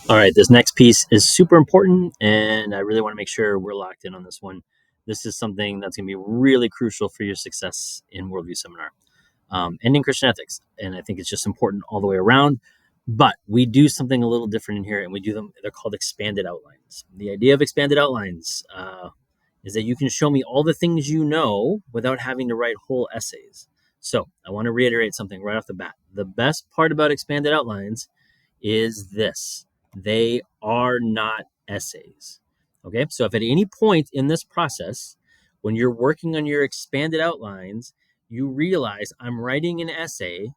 All right, this next piece is super important, and I really want to make sure we're locked in on this one. This is something that's going to be really crucial for your success in Worldview Seminar and in Christian ethics. And I think it's just important all the way around. But we do something a little different in here, and we do them, they're called expanded outlines. The idea of expanded outlines is that you can show me all the things you know without having to write whole essays. So I want to reiterate something right off the bat. The best part about expanded outlines is this: they are not essays. Okay, so if at any point in this process, when you're working on your expanded outlines, you realize I'm writing an essay,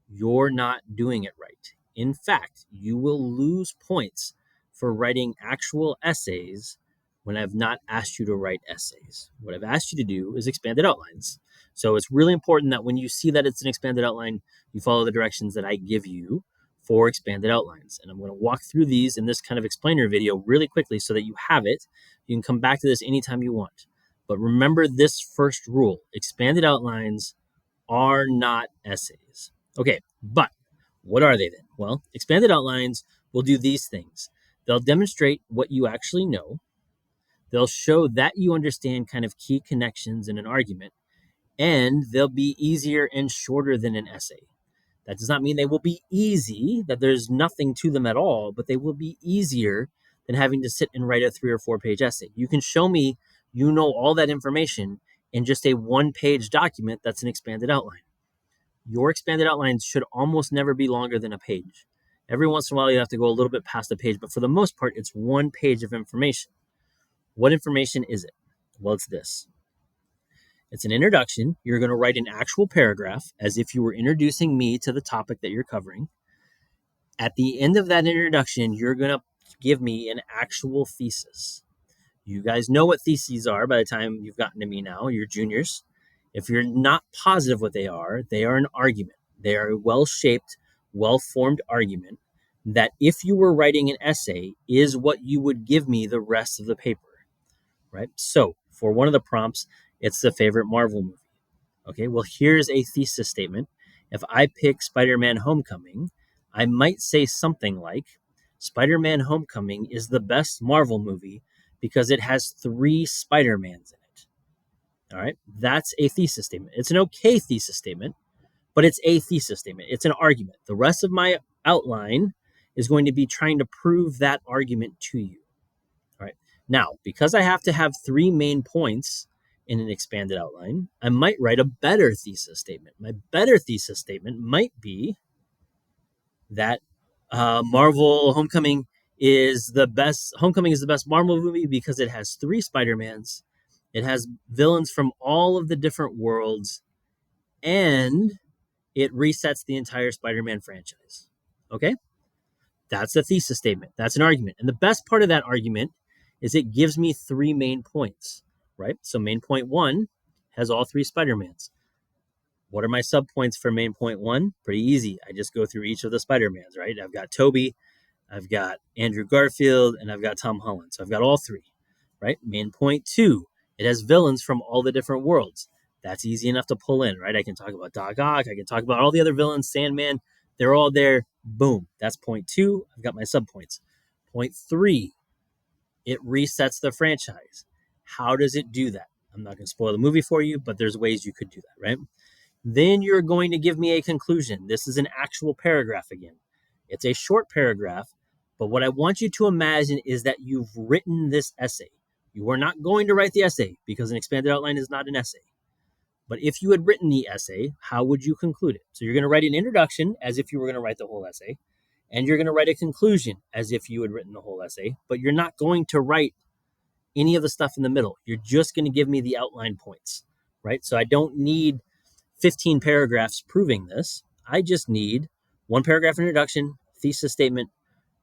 you're not doing it right. In fact, you will lose points for writing actual essays when I've not asked you to write essays. What I've asked you to do is expanded outlines. So it's really important that when you see that it's an expanded outline, you follow the directions that I give you for expanded outlines. And I'm going to walk through these in this kind of explainer video really quickly so that you have it. You can come back to this anytime you want. But remember this first rule: expanded outlines are not essays. Okay, but what are they then? Well, expanded outlines will do these things. They'll demonstrate what you actually know. They'll show that you understand kind of key connections in an argument, and they'll be easier and shorter than an essay. That does not mean they will be easy, that there's nothing to them at all, but they will be easier than having to sit and write a 3 or 4 page essay. You can show me you know all that information in just a 1-page document that's an expanded outline. Your expanded outlines should almost never be longer than a page. Every once in a while, you have to go a little bit past a page, but for the most part, it's 1 page of information. What information is it? Well, it's this. It's an introduction. You're going to write an actual paragraph as if you were introducing me to the topic that you're covering. At the end of that introduction, you're going to give me an actual thesis. You guys know what theses are by the time you've gotten to me now. You're juniors. If you're not positive what they are an argument. They are a well-shaped, well-formed argument that, if you were writing an essay, is what you would give me the rest of the paper, right? So for one of the prompts, it's the favorite Marvel movie. Okay, well, here's a thesis statement. If I pick Spider-Man Homecoming, I might say something like, Spider-Man Homecoming is the best Marvel movie because it has 3 Spider-Mans in it. All right, that's a thesis statement. It's an okay thesis statement, but it's a thesis statement. It's an argument. The rest of my outline is going to be trying to prove that argument to you. All right, now, because I have to have 3 main points in an expanded outline, I might write a better thesis statement. My better thesis statement might be that Marvel Homecoming is the best. Homecoming is the best Marvel movie because it has 3 Spider-Mans. It has villains from all of the different worlds, and it resets the entire Spider-Man franchise. Okay? That's a thesis statement. That's an argument. And the best part of that argument is it gives me 3 main points, right? So main point 1 has all 3 Spider-Mans. What are my subpoints for main point 1? Pretty easy. I just go through each of the Spider-Mans, right? I've got Toby, I've got Andrew Garfield, and I've got Tom Holland. So I've got all 3, right? Main point 2, it has villains from all the different worlds. That's easy enough to pull in, right? I can talk about Doc Ock. I can talk about all the other villains, Sandman. They're all there. Boom. That's point 2. I've got my subpoints. Point 3, it resets the franchise. How does it do that? I'm not going to spoil the movie for you, but there's ways you could do that, right? Then you're going to give me a conclusion. This is an actual paragraph again. It's a short paragraph, but what I want you to imagine is that you've written this essay. You are not going to write the essay because an expanded outline is not an essay. But if you had written the essay, how would you conclude it? So you're going to write an introduction as if you were going to write the whole essay, and you're going to write a conclusion as if you had written the whole essay, but you're not going to write any of the stuff in the middle. You're just going to give me the outline points, right? So I don't need 15 paragraphs proving this. I just need 1 paragraph introduction, thesis statement,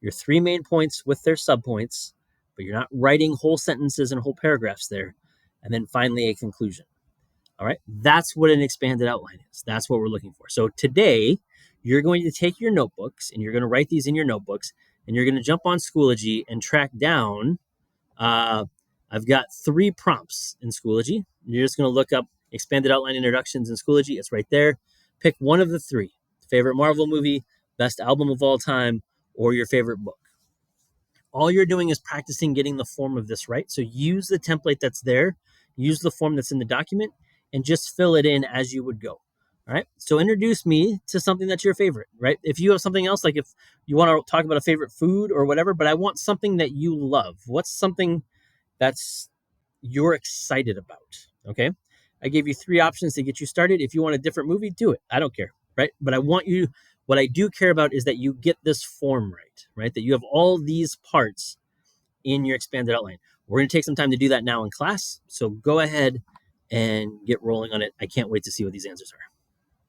your 3 main points with their subpoints, but you're not writing whole sentences and whole paragraphs there, and then finally a conclusion. All right, that's what an expanded outline is. That's what we're looking for. So today, you're going to take your notebooks and you're going to write these in your notebooks, and you're going to jump on Schoology and track down. I've got 3 prompts in Schoology. You're just going to look up expanded outline introductions in Schoology. It's right there. Pick one of the 3: favorite Marvel movie, best album of all time, or your favorite book. All you're doing is practicing getting the form of this right. So use the template that's there, use the form that's in the document, and just fill it in as you would go. All right. So introduce me to something that's your favorite, right? If you have something else, like if you want to talk about a favorite food or whatever, but I want something that you love. What's something that's you're excited about? Okay. I gave you 3 options to get you started. If you want a different movie, do it. I don't care. Right. But I want you, what I do care about is that you get this form right, right? That you have all these parts in your expanded outline. We're going to take some time to do that now in class. So go ahead and get rolling on it. I can't wait to see what these answers are.